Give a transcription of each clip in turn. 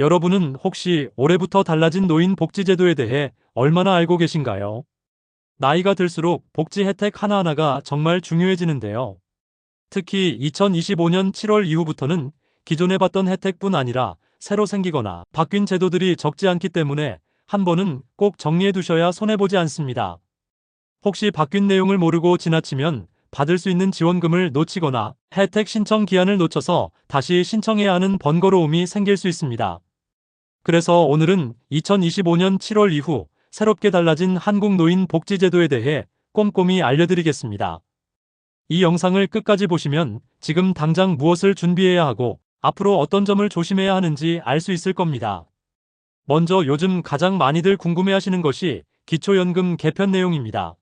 여러분은 혹시 올해부터 달라진 노인 복지제도에 대해 얼마나 알고 계신가요? 나이가 들수록 복지 혜택 하나하나가 정말 중요해지는데요. 특히 2025년 7월 이후부터는 기존에 받던 혜택뿐 아니라 새로 생기거나 바뀐 제도들이 적지 않기 때문에 한 번은 꼭 정리해 두셔야 손해보지 않습니다. 혹시 바뀐 내용을 모르고 지나치면 받을 수 있는 지원금을 놓치거나 혜택 신청 기한을 놓쳐서 다시 신청해야 하는 번거로움이 생길 수 있습니다. 그래서 오늘은 2025년 7월 이후 새롭게 달라진 한국노인복지제도에 대해 꼼꼼히 알려드리겠습니다. 이 영상을 끝까지 보시면 지금 당장 무엇을 준비해야 하고 앞으로 어떤 점을 조심해야 하는지 알 수 있을 겁니다. 먼저 요즘 가장 많이들 궁금해하시는 것이 기초연금 개편 내용입니다.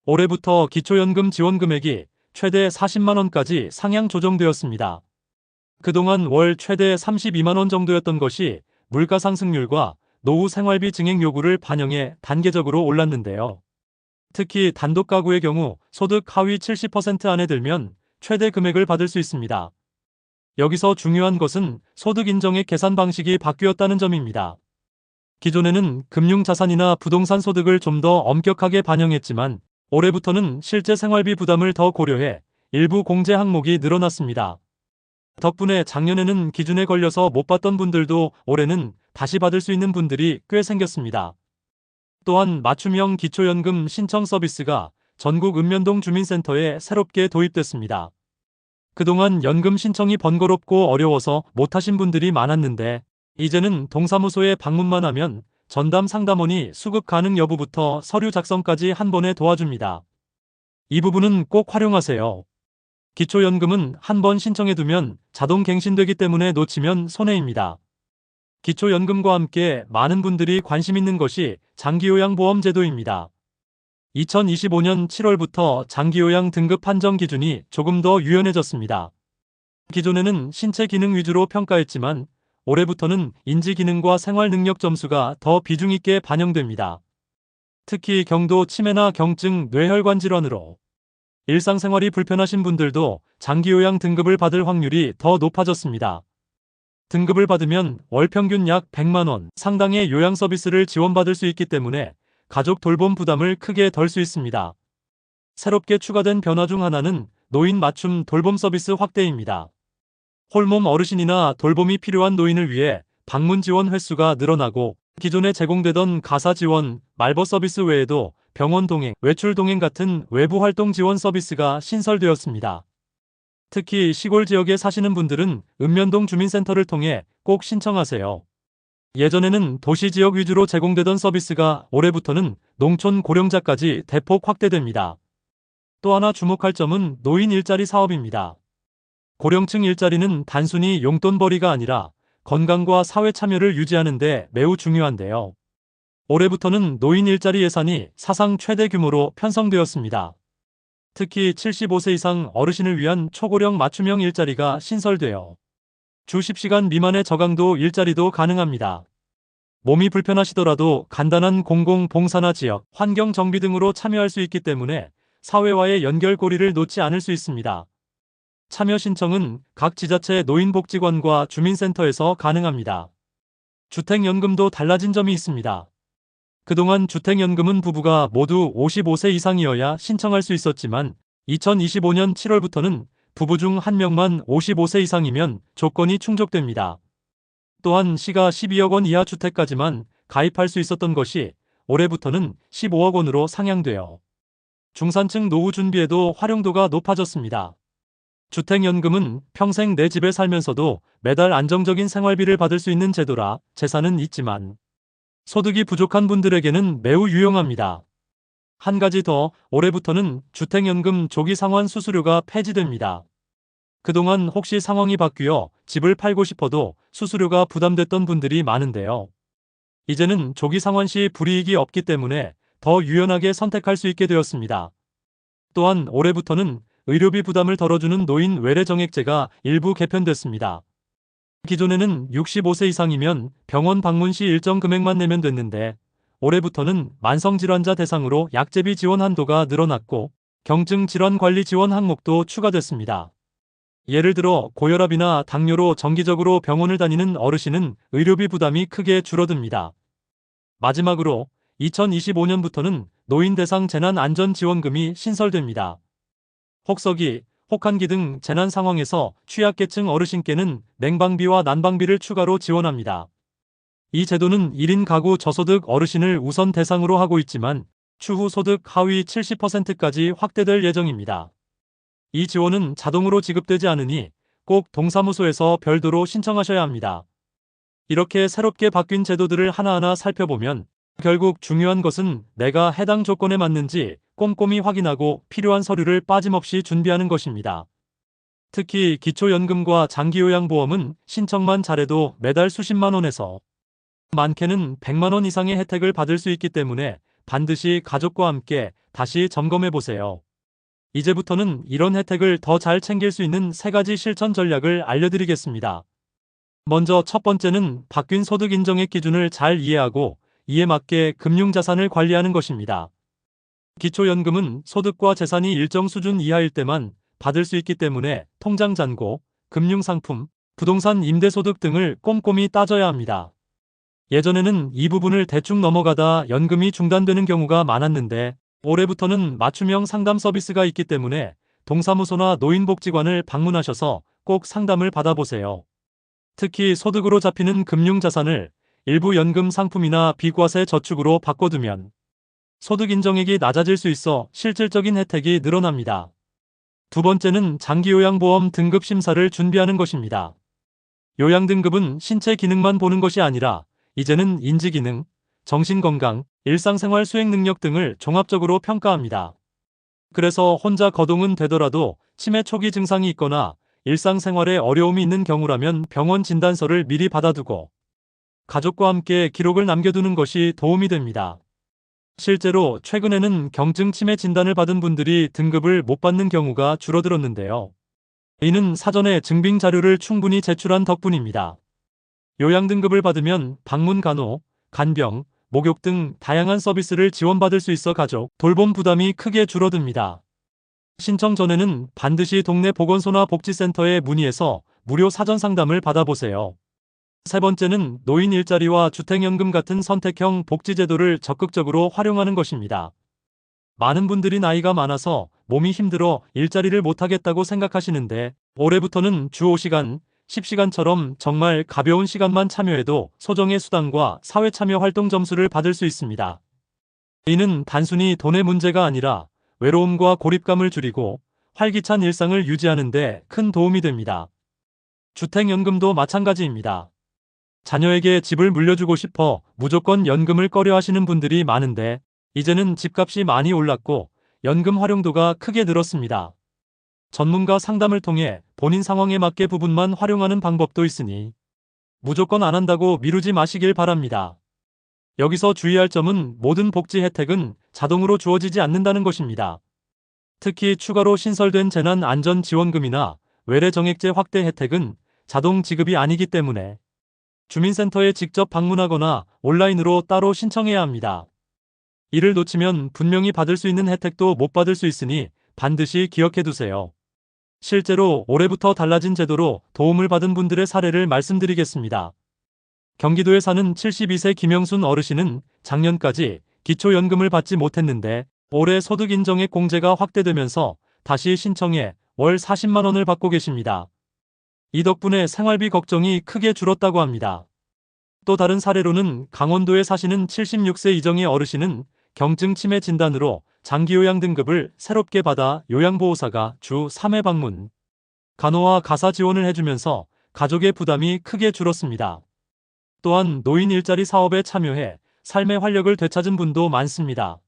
올해부터 기초연금 지원 금액이 최대 40만 원까지 상향 조정되었습니다. 그동안 월 최대 32만 원 정도였던 것이 물가 상승률과 노후 생활비 증액 요구를 반영해 단계적으로 올랐는데요. 특히 단독 가구의 경우 소득 하위 70% 안에 들면 최대 금액을 받을 수 있습니다. 여기서 중요한 것은 소득 인정액 계산 방식이 바뀌었다는 점입니다. 기존에는 금융자산이나 부동산 소득을 좀 더 엄격하게 반영했지만 올해부터는 실제 생활비 부담을 더 고려해 일부 공제 항목이 늘어났습니다. 덕분에 작년에는 기준에 걸려서 못 받던 분들도 올해는 다시 받을 수 있는 분들이 꽤 생겼습니다. 또한 맞춤형 기초연금 신청 서비스가 전국 읍면동 주민센터에 새롭게 도입됐습니다. 그동안 연금 신청이 번거롭고 어려워서 못하신 분들이 많았는데 이제는 동사무소에 방문만 하면 전담 상담원이 수급 가능 여부부터 서류 작성까지 한 번에 도와줍니다. 이 부분은 꼭 활용하세요. 기초연금은 한 번 신청해두면 자동 갱신되기 때문에 놓치면 손해입니다. 기초연금과 함께 많은 분들이 관심 있는 것이 장기요양보험 제도입니다. 2025년 7월부터 장기요양 등급 판정 기준이 조금 더 유연해졌습니다. 기존에는 신체 기능 위주로 평가했지만 올해부터는 인지 기능과 생활 능력 점수가 더 비중 있게 반영됩니다. 특히 경도 치매나 경증, 뇌혈관 질환으로 일상생활이 불편하신 분들도 장기요양 등급을 받을 확률이 더 높아졌습니다. 등급을 받으면 월 평균 약 100만 원 상당의 요양 서비스를 지원받을 수 있기 때문에 가족 돌봄 부담을 크게 덜 수 있습니다. 새롭게 추가된 변화 중 하나는 노인 맞춤 돌봄 서비스 확대입니다. 홀몸 어르신이나 돌봄이 필요한 노인을 위해 방문 지원 횟수가 늘어나고 기존에 제공되던 가사 지원, 말벗 서비스 외에도 병원 동행, 외출 동행 같은 외부 활동 지원 서비스가 신설되었습니다. 특히 시골 지역에 사시는 분들은 읍면동 주민센터를 통해 꼭 신청하세요. 예전에는 도시 지역 위주로 제공되던 서비스가 올해부터는 농촌 고령자까지 대폭 확대됩니다. 또 하나 주목할 점은 노인 일자리 사업입니다. 고령층 일자리는 단순히 용돈벌이가 아니라 건강과 사회 참여를 유지하는 데 매우 중요한데요. 올해부터는 노인 일자리 예산이 사상 최대 규모로 편성되었습니다. 특히 75세 이상 어르신을 위한 초고령 맞춤형 일자리가 신설되어 주 10시간 미만의 저강도 일자리도 가능합니다. 몸이 불편하시더라도 간단한 공공봉사나 지역, 환경 정비 등으로 참여할 수 있기 때문에 사회와의 연결고리를 놓지 않을 수 있습니다. 참여 신청은 각 지자체 노인복지관과 주민센터에서 가능합니다. 주택연금도 달라진 점이 있습니다. 그동안 주택연금은 부부가 모두 55세 이상이어야 신청할 수 있었지만 2025년 7월부터는 부부 중 한 명만 55세 이상이면 조건이 충족됩니다. 또한 시가 12억 원 이하 주택까지만 가입할 수 있었던 것이 올해부터는 15억 원으로 상향되어 중산층 노후 준비에도 활용도가 높아졌습니다. 주택연금은 평생 내 집에 살면서도 매달 안정적인 생활비를 받을 수 있는 제도라 재산은 있지만 소득이 부족한 분들에게는 매우 유용합니다. 한 가지 더, 올해부터는 주택연금 조기 상환 수수료가 폐지됩니다. 그동안 혹시 상황이 바뀌어 집을 팔고 싶어도 수수료가 부담됐던 분들이 많은데요. 이제는 조기 상환 시 불이익이 없기 때문에 더 유연하게 선택할 수 있게 되었습니다. 또한 올해부터는 의료비 부담을 덜어주는 노인 외래 정액제가 일부 개편됐습니다. 기존에는 65세 이상이면 병원 방문 시 일정 금액만 내면 됐는데 올해부터는 만성질환자 대상으로 약제비 지원 한도가 늘어났고 경증 질환 관리 지원 항목도 추가됐습니다. 예를 들어 고혈압이나 당뇨로 정기적으로 병원을 다니는 어르신은 의료비 부담이 크게 줄어듭니다. 마지막으로 2025년부터는 노인 대상 재난안전지원금이 신설됩니다. 혹서기, 혹한기 등 재난 상황에서 취약계층 어르신께는 냉방비와 난방비를 추가로 지원합니다. 이 제도는 1인 가구 저소득 어르신을 우선 대상으로 하고 있지만 추후 소득 하위 70%까지 확대될 예정입니다. 이 지원은 자동으로 지급되지 않으니 꼭 동사무소에서 별도로 신청하셔야 합니다. 이렇게 새롭게 바뀐 제도들을 하나하나 살펴보면 결국 중요한 것은 내가 해당 조건에 맞는지 꼼꼼히 확인하고 필요한 서류를 빠짐없이 준비하는 것입니다. 특히 기초연금과 장기요양보험은 신청만 잘해도 매달 수십만 원에서 많게는 100만 원 이상의 혜택을 받을 수 있기 때문에 반드시 가족과 함께 다시 점검해 보세요. 이제부터는 이런 혜택을 더 잘 챙길 수 있는 3가지 실천 전략을 알려드리겠습니다. 먼저 첫 번째는 바뀐 소득 인정액 기준을 잘 이해하고 이에 맞게 금융자산을 관리하는 것입니다. 기초연금은 소득과 재산이 일정 수준 이하일 때만 받을 수 있기 때문에 통장 잔고, 금융상품, 부동산 임대소득 등을 꼼꼼히 따져야 합니다. 예전에는 이 부분을 대충 넘어가다 연금이 중단되는 경우가 많았는데 올해부터는 맞춤형 상담 서비스가 있기 때문에 동사무소나 노인복지관을 방문하셔서 꼭 상담을 받아보세요. 특히 소득으로 잡히는 금융자산을 일부 연금 상품이나 비과세 저축으로 바꿔두면 소득 인정액이 낮아질 수 있어 실질적인 혜택이 늘어납니다. 두 번째는 장기요양보험 등급 심사를 준비하는 것입니다. 요양등급은 신체 기능만 보는 것이 아니라 이제는 인지기능, 정신건강, 일상생활 수행 능력 등을 종합적으로 평가합니다. 그래서 혼자 거동은 되더라도 치매 초기 증상이 있거나 일상생활에 어려움이 있는 경우라면 병원 진단서를 미리 받아두고 가족과 함께 기록을 남겨두는 것이 도움이 됩니다. 실제로 최근에는 경증 치매 진단을 받은 분들이 등급을 못 받는 경우가 줄어들었는데요. 이는 사전에 증빙 자료를 충분히 제출한 덕분입니다. 요양등급을 받으면 방문 간호, 간병, 목욕 등 다양한 서비스를 지원받을 수 있어 가족 돌봄 부담이 크게 줄어듭니다. 신청 전에는 반드시 동네 보건소나 복지센터에 문의해서 무료 사전 상담을 받아보세요. 세 번째는 노인 일자리와 주택연금 같은 선택형 복지제도를 적극적으로 활용하는 것입니다. 많은 분들이 나이가 많아서 몸이 힘들어 일자리를 못하겠다고 생각하시는데 올해부터는 주 5시간, 10시간처럼 정말 가벼운 시간만 참여해도 소정의 수당과 사회참여 활동 점수를 받을 수 있습니다. 이는 단순히 돈의 문제가 아니라 외로움과 고립감을 줄이고 활기찬 일상을 유지하는 데 큰 도움이 됩니다. 주택연금도 마찬가지입니다. 자녀에게 집을 물려주고 싶어 무조건 연금을 꺼려 하시는 분들이 많은데 이제는 집값이 많이 올랐고 연금 활용도가 크게 늘었습니다. 전문가 상담을 통해 본인 상황에 맞게 부분만 활용하는 방법도 있으니 무조건 안 한다고 미루지 마시길 바랍니다. 여기서 주의할 점은 모든 복지 혜택은 자동으로 주어지지 않는다는 것입니다. 특히 추가로 신설된 재난안전지원금이나 외래정액제 확대 혜택은 자동 지급이 아니기 때문에 주민센터에 직접 방문하거나 온라인으로 따로 신청해야 합니다. 이를 놓치면 분명히 받을 수 있는 혜택도 못 받을 수 있으니 반드시 기억해 두세요. 실제로 올해부터 달라진 제도로 도움을 받은 분들의 사례를 말씀드리겠습니다. 경기도에 사는 72세 김영순 어르신은 작년까지 기초연금을 받지 못했는데 올해 소득 인정액 공제가 확대되면서 다시 신청해 월 40만 원을 받고 계십니다. 이 덕분에 생활비 걱정이 크게 줄었다고 합니다. 또 다른 사례로는 강원도에 사시는 76세 이정희 어르신은 경증 치매 진단으로 장기요양 등급을 새롭게 받아 요양보호사가 주 3회 방문, 간호와 가사 지원을 해주면서 가족의 부담이 크게 줄었습니다. 또한 노인 일자리 사업에 참여해 삶의 활력을 되찾은 분도 많습니다.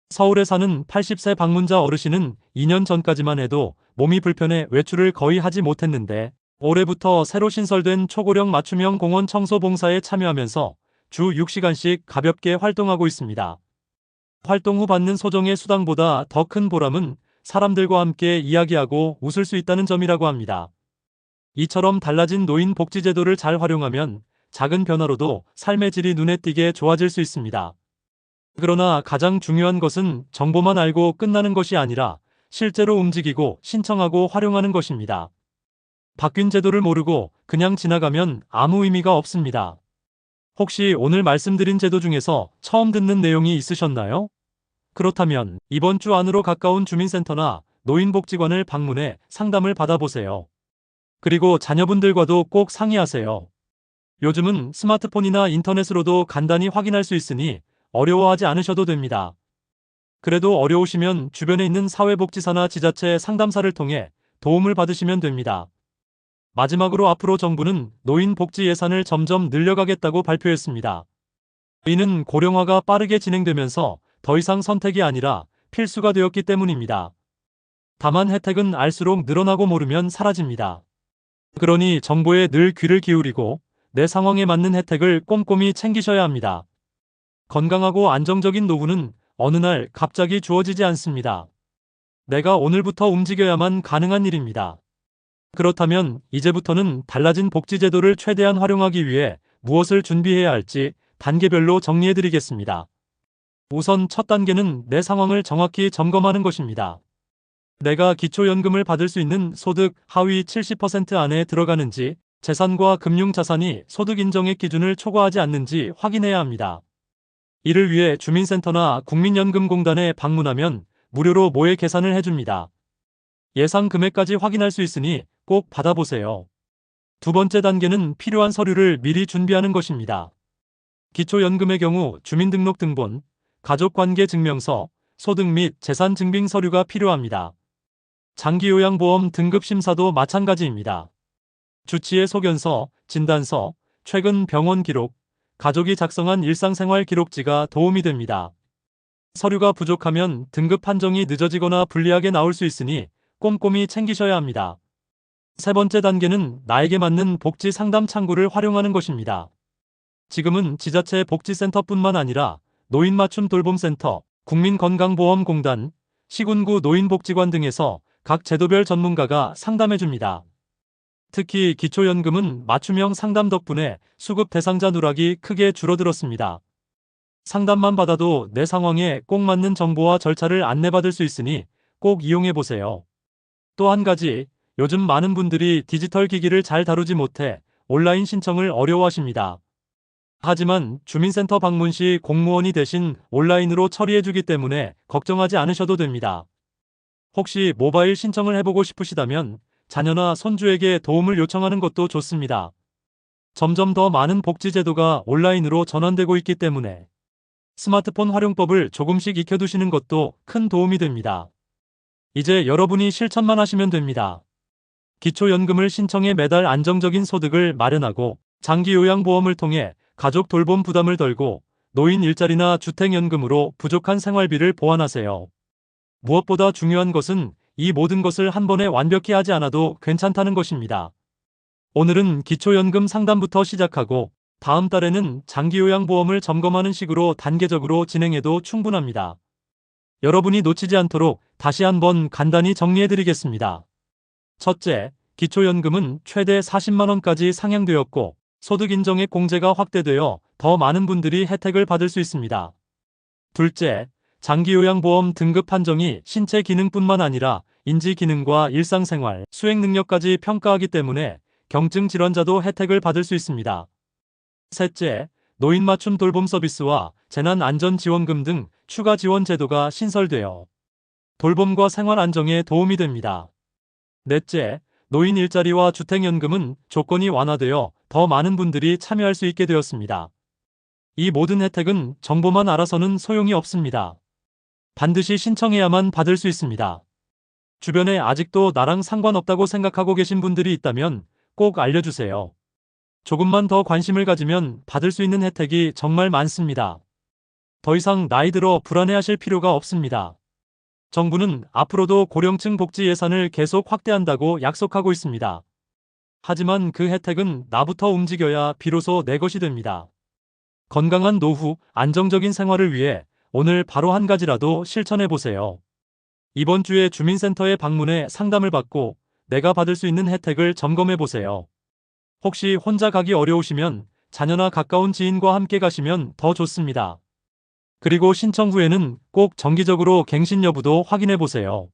서울에 사는 80세 방문자 어르신은 2년 전까지만 해도 몸이 불편해 외출을 거의 하지 못했는데 올해부터 새로 신설된 초고령 맞춤형 공원 청소 봉사에 참여하면서 주 6시간씩 가볍게 활동하고 있습니다. 활동 후 받는 소정의 수당보다 더 큰 보람은 사람들과 함께 이야기하고 웃을 수 있다는 점이라고 합니다. 이처럼 달라진 노인 복지제도를 잘 활용하면 작은 변화로도 삶의 질이 눈에 띄게 좋아질 수 있습니다. 그러나 가장 중요한 것은 정보만 알고 끝나는 것이 아니라 실제로 움직이고 신청하고 활용하는 것입니다. 바뀐 제도를 모르고 그냥 지나가면 아무 의미가 없습니다. 혹시 오늘 말씀드린 제도 중에서 처음 듣는 내용이 있으셨나요? 그렇다면 이번 주 안으로 가까운 주민센터나 노인복지관을 방문해 상담을 받아보세요. 그리고 자녀분들과도 꼭 상의하세요. 요즘은 스마트폰이나 인터넷으로도 간단히 확인할 수 있으니 어려워하지 않으셔도 됩니다. 그래도 어려우시면 주변에 있는 사회복지사나 지자체 상담사를 통해 도움을 받으시면 됩니다. 마지막으로 앞으로 정부는 노인 복지 예산을 점점 늘려가겠다고 발표했습니다. 이는 고령화가 빠르게 진행되면서 더 이상 선택이 아니라 필수가 되었기 때문입니다. 다만 혜택은 알수록 늘어나고 모르면 사라집니다. 그러니 정보에 늘 귀를 기울이고 내 상황에 맞는 혜택을 꼼꼼히 챙기셔야 합니다. 건강하고 안정적인 노후는 어느 날 갑자기 주어지지 않습니다. 내가 오늘부터 움직여야만 가능한 일입니다. 그렇다면 이제부터는 달라진 복지제도를 최대한 활용하기 위해 무엇을 준비해야 할지 단계별로 정리해드리겠습니다. 우선 첫 단계는 내 상황을 정확히 점검하는 것입니다. 내가 기초연금을 받을 수 있는 소득 하위 70% 안에 들어가는지, 재산과 금융자산이 소득 인정액 기준을 초과하지 않는지 확인해야 합니다. 이를 위해 주민센터나 국민연금공단에 방문하면 무료로 모의 계산을 해줍니다. 예상 금액까지 확인할 수 있으니 꼭 받아보세요. 두 번째 단계는 필요한 서류를 미리 준비하는 것입니다. 기초연금의 경우 주민등록등본, 가족관계증명서, 소득 및 재산 증빙 서류가 필요합니다. 장기요양보험 등급심사도 마찬가지입니다. 주치의 소견서, 진단서, 최근 병원 기록, 가족이 작성한 일상생활 기록지가 도움이 됩니다. 서류가 부족하면 등급 판정이 늦어지거나 불리하게 나올 수 있으니 꼼꼼히 챙기셔야 합니다. 세 번째 단계는 나에게 맞는 복지 상담 창구를 활용하는 것입니다. 지금은 지자체 복지센터뿐만 아니라 노인 맞춤 돌봄센터, 국민건강보험공단, 시군구 노인복지관 등에서 각 제도별 전문가가 상담해줍니다. 특히 기초연금은 맞춤형 상담 덕분에 수급 대상자 누락이 크게 줄어들었습니다. 상담만 받아도 내 상황에 꼭 맞는 정보와 절차를 안내받을 수 있으니 꼭 이용해보세요. 또 한 가지, 요즘 많은 분들이 디지털 기기를 잘 다루지 못해 온라인 신청을 어려워하십니다. 하지만 주민센터 방문 시 공무원이 대신 온라인으로 처리해주기 때문에 걱정하지 않으셔도 됩니다. 혹시 모바일 신청을 해보고 싶으시다면 자녀나 손주에게 도움을 요청하는 것도 좋습니다. 점점 더 많은 복지제도가 온라인으로 전환되고 있기 때문에 스마트폰 활용법을 조금씩 익혀두시는 것도 큰 도움이 됩니다. 이제 여러분이 실천만 하시면 됩니다. 기초연금을 신청해 매달 안정적인 소득을 마련하고 장기요양보험을 통해 가족 돌봄 부담을 덜고 노인 일자리나 주택연금으로 부족한 생활비를 보완하세요. 무엇보다 중요한 것은 이 모든 것을 한 번에 완벽히 하지 않아도 괜찮다는 것입니다. 오늘은 기초연금 상담부터 시작하고 다음 달에는 장기요양보험을 점검하는 식으로 단계적으로 진행해도 충분합니다. 여러분이 놓치지 않도록 다시 한번 간단히 정리해드리겠습니다. 첫째, 기초연금은 최대 40만 원까지 상향되었고 소득인정액 공제가 확대되어 더 많은 분들이 혜택을 받을 수 있습니다. 둘째, 장기요양보험 등급 판정이 신체 기능뿐만 아니라 인지 기능과 일상생활, 수행 능력까지 평가하기 때문에 경증 질환자도 혜택을 받을 수 있습니다. 셋째, 노인 맞춤 돌봄 서비스와 재난안전지원금 등 추가 지원 제도가 신설되어 돌봄과 생활 안정에 도움이 됩니다. 넷째, 노인 일자리와 주택연금은 조건이 완화되어 더 많은 분들이 참여할 수 있게 되었습니다. 이 모든 혜택은 정보만 알아서는 소용이 없습니다. 반드시 신청해야만 받을 수 있습니다. 주변에 아직도 나랑 상관없다고 생각하고 계신 분들이 있다면 꼭 알려주세요. 조금만 더 관심을 가지면 받을 수 있는 혜택이 정말 많습니다. 더 이상 나이 들어 불안해하실 필요가 없습니다. 정부는 앞으로도 고령층 복지 예산을 계속 확대한다고 약속하고 있습니다. 하지만 그 혜택은 나부터 움직여야 비로소 내 것이 됩니다. 건강한 노후, 안정적인 생활을 위해 오늘 바로 한 가지라도 실천해보세요. 이번 주에 주민센터에 방문해 상담을 받고 내가 받을 수 있는 혜택을 점검해보세요. 혹시 혼자 가기 어려우시면 자녀나 가까운 지인과 함께 가시면 더 좋습니다. 그리고 신청 후에는 꼭 정기적으로 갱신 여부도 확인해보세요.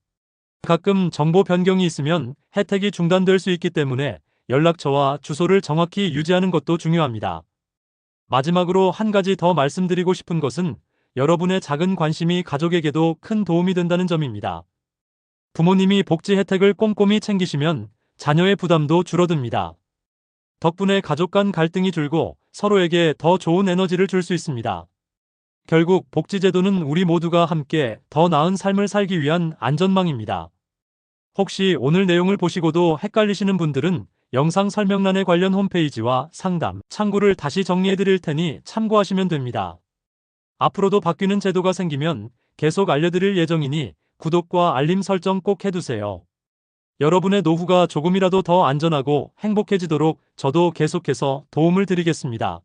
가끔 정보 변경이 있으면 혜택이 중단될 수 있기 때문에 연락처와 주소를 정확히 유지하는 것도 중요합니다. 마지막으로 한 가지 더 말씀드리고 싶은 것은 여러분의 작은 관심이 가족에게도 큰 도움이 된다는 점입니다. 부모님이 복지 혜택을 꼼꼼히 챙기시면 자녀의 부담도 줄어듭니다. 덕분에 가족 간 갈등이 줄고 서로에게 더 좋은 에너지를 줄 수 있습니다. 결국 복지제도는 우리 모두가 함께 더 나은 삶을 살기 위한 안전망입니다. 혹시 오늘 내용을 보시고도 헷갈리시는 분들은 영상 설명란에 관련 홈페이지와 상담, 창구를 다시 정리해 드릴 테니 참고하시면 됩니다. 앞으로도 바뀌는 제도가 생기면 계속 알려드릴 예정이니 구독과 알림 설정 꼭 해두세요. 여러분의 노후가 조금이라도 더 안전하고 행복해지도록 저도 계속해서 도움을 드리겠습니다.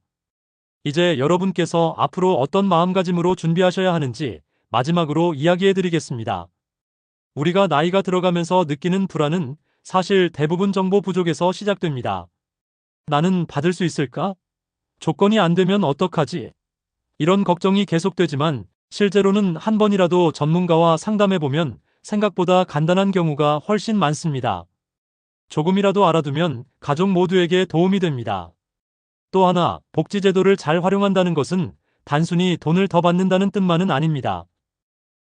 이제 여러분께서 앞으로 어떤 마음가짐으로 준비하셔야 하는지 마지막으로 이야기해 드리겠습니다. 우리가 나이가 들어가면서 느끼는 불안은 사실 대부분 정보 부족에서 시작됩니다. 나는 받을 수 있을까? 조건이 안 되면 어떡하지? 이런 걱정이 계속되지만 실제로는 한 번이라도 전문가와 상담해보면 생각보다 간단한 경우가 훨씬 많습니다. 조금이라도 알아두면 가족 모두에게 도움이 됩니다. 또 하나, 복지제도를 잘 활용한다는 것은 단순히 돈을 더 받는다는 뜻만은 아닙니다.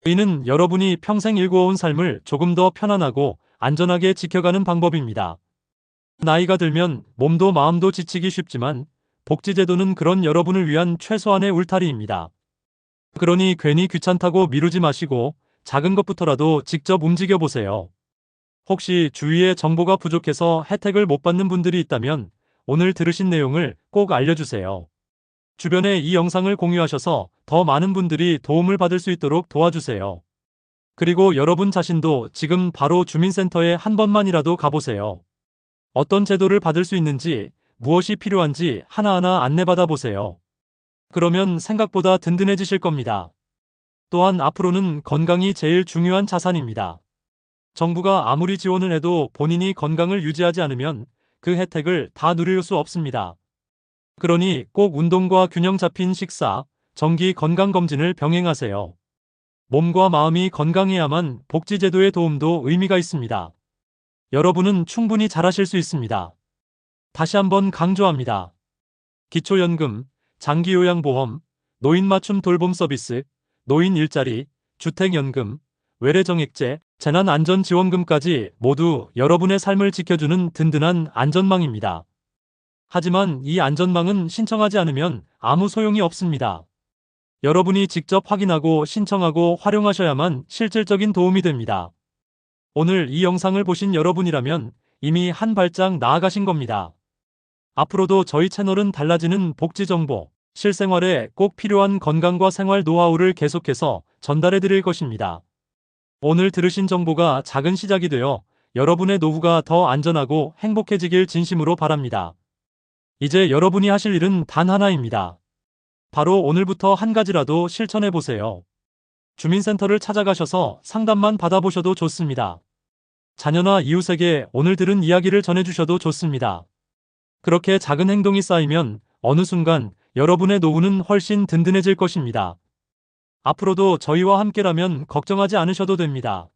이는 여러분이 평생 일구어온 삶을 조금 더 편안하고 안전하게 지켜가는 방법입니다. 나이가 들면 몸도 마음도 지치기 쉽지만 복지제도는 그런 여러분을 위한 최소한의 울타리입니다. 그러니 괜히 귀찮다고 미루지 마시고 작은 것부터라도 직접 움직여보세요. 혹시 주위에 정보가 부족해서 혜택을 못 받는 분들이 있다면 오늘 들으신 내용을 꼭 알려주세요. 주변에 이 영상을 공유하셔서 더 많은 분들이 도움을 받을 수 있도록 도와주세요. 그리고 여러분 자신도 지금 바로 주민센터에 한 번만이라도 가보세요. 어떤 제도를 받을 수 있는지, 무엇이 필요한지 하나하나 안내받아 보세요. 그러면 생각보다 든든해지실 겁니다. 또한 앞으로는 건강이 제일 중요한 자산입니다. 정부가 아무리 지원을 해도 본인이 건강을 유지하지 않으면 그 혜택을 다 누릴 수 없습니다. 그러니 꼭 운동과 균형 잡힌 식사, 정기 건강검진을 병행하세요. 몸과 마음이 건강해야만 복지제도의 도움도 의미가 있습니다. 여러분은 충분히 잘하실 수 있습니다. 다시 한번 강조합니다. 기초연금, 장기요양보험, 노인 맞춤 돌봄 서비스, 노인 일자리, 주택연금, 외래정액제, 재난안전지원금까지 모두 여러분의 삶을 지켜주는 든든한 안전망입니다. 하지만 이 안전망은 신청하지 않으면 아무 소용이 없습니다. 여러분이 직접 확인하고 신청하고 활용하셔야만 실질적인 도움이 됩니다. 오늘 이 영상을 보신 여러분이라면 이미 한 발짝 나아가신 겁니다. 앞으로도 저희 채널은 달라지는 복지 정보, 실생활에 꼭 필요한 건강과 생활 노하우를 계속해서 전달해 드릴 것입니다. 오늘 들으신 정보가 작은 시작이 되어 여러분의 노후가 더 안전하고 행복해지길 진심으로 바랍니다. 이제 여러분이 하실 일은 단 하나입니다. 바로 오늘부터 한 가지라도 실천해 보세요. 주민센터를 찾아가셔서 상담만 받아보셔도 좋습니다. 자녀나 이웃에게 오늘 들은 이야기를 전해주셔도 좋습니다. 그렇게 작은 행동이 쌓이면 어느 순간 여러분의 노후는 훨씬 든든해질 것입니다. 앞으로도 저희와 함께라면 걱정하지 않으셔도 됩니다.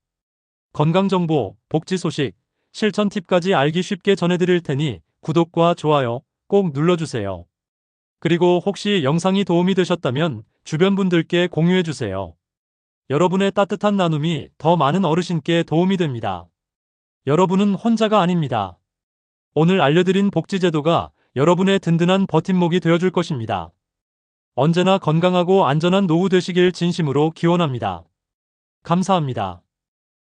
건강정보, 복지 소식, 실천 팁까지 알기 쉽게 전해드릴 테니 구독과 좋아요 꼭 눌러주세요. 그리고 혹시 영상이 도움이 되셨다면 주변 분들께 공유해주세요. 여러분의 따뜻한 나눔이 더 많은 어르신께 도움이 됩니다. 여러분은 혼자가 아닙니다. 오늘 알려드린 복지제도가 여러분의 든든한 버팀목이 되어줄 것입니다. 언제나 건강하고 안전한 노후 되시길 진심으로 기원합니다. 감사합니다.